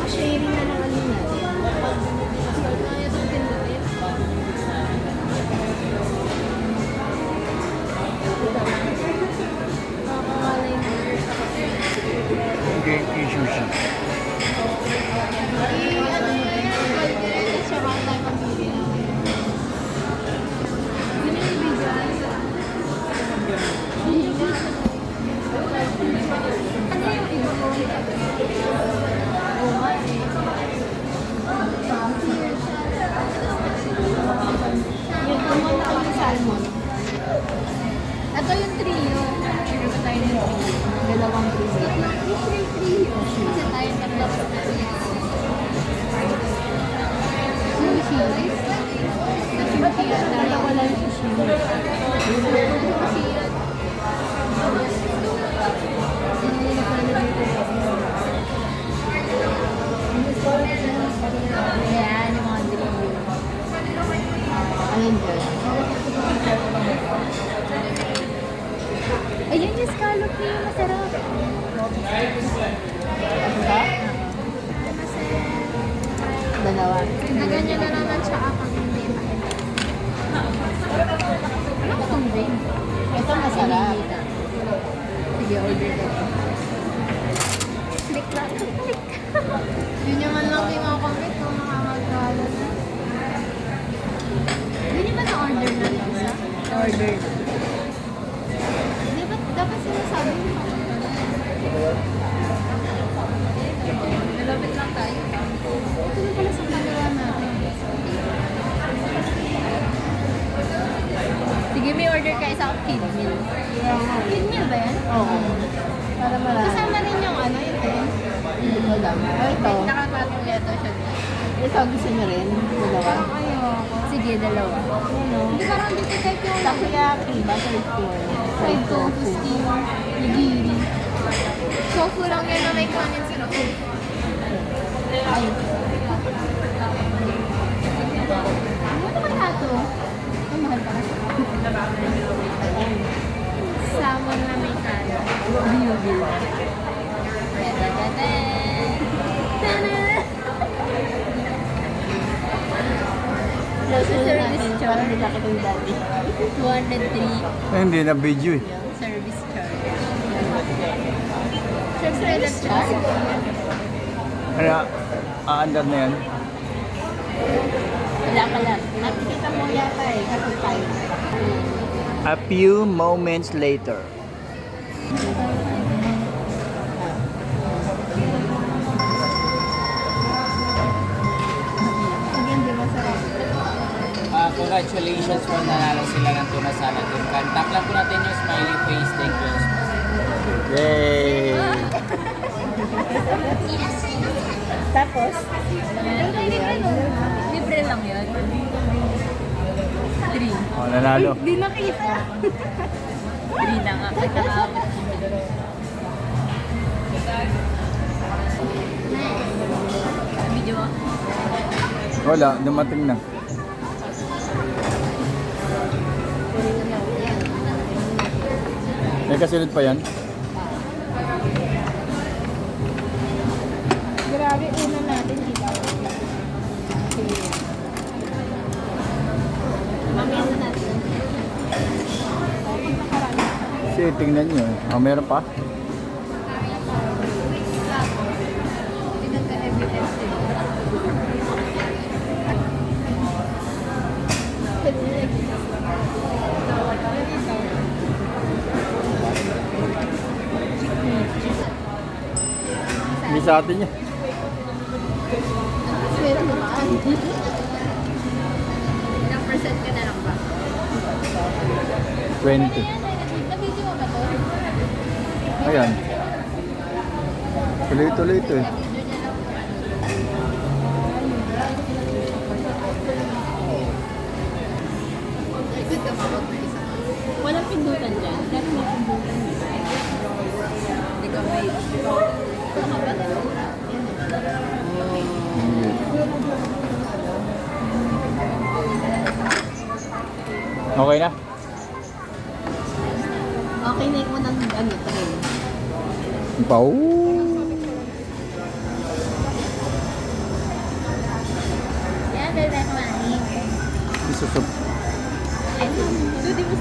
Sharing na lang ano natin. Kaya ito pinulip. Nakakalay na sa kasi. Okay, sushi. Ano mo yan? Burger at saka tayo pambili na. Yun yung bigay. Ano yung iba mo? Yung tumon ako yung salmon. Ito yung trio. Meron ba tayo ng trio? Dalawang trio. Kasi tayo tatlo pa na trio. Sushi. Ba't dalawa lang yung sushi? Sushi yan. Ayan, yung mga trio. Ayun dyan. Ayun yung scallop niya, masarap. Ano ba? Dalawa. Lagyan niya na naman siya akang hindi mainit. Ano ko itong drink? Ito masarap. Sige, order ka. Click lang. Click. Yun naman lang yung mga comment kung makamagkala na. Hindi naman na-order na rin isa? Na-order na. Di ba dapat sinasabi mo nalapit lang tayo. Ito na pala sa camera natin. Sige, may order ka isang kid meal. Kid meal ba yan? Oo. Para marami. Kasama rin yung ano, yung ten. Hindi ko lang. Ito. Nakakatong leto siya. Ito, gusto niyo rin? Dalawa? Ayoko. Sige, dalawa. Ano? Hindi parang dito type yung takoyaki, buttered corn, fried tofu, steamer, nigiri. Tofu lang yan na may kanin sa loob. Ay. Ano kaya ito? Ay, mahal pa. Salmon na may kanin. Ayun. Service charge. Hindi nakita yung dati. 203. Eh, hindi na video eh. Service charge. Service charge? Kaya, aandar na yan. Wala pala. Nakikita mo yata eh. Kapag tayo. A few moments later. Congratulations po, nanalo sila ng tuna salad. Contact lang po natin yung smiley face. Thank you. Yay! Tapos? Libre lang yun. 3. Oh, nanalo. Di nakita. 3 na nga. Video mo? Wala, dumating na. May kasunod pa yan? Grabe, una natin dito. Mamaya na natin. Kasi tingnan nyo. Oh, meron pa? Hindi sa atin yan. Meron naman. Ilang percent ka na lang ba? 20. Nag-video mo ba to? Ayan. Tuloy-tuloy ito eh. Walang pindutan dyan. Dahil may pindutan dyan. Hindi ka may... Okay na? Okay na yung unang ano, train. Bow! pwede tayo kumain. Isusub. Ayun, hindi mo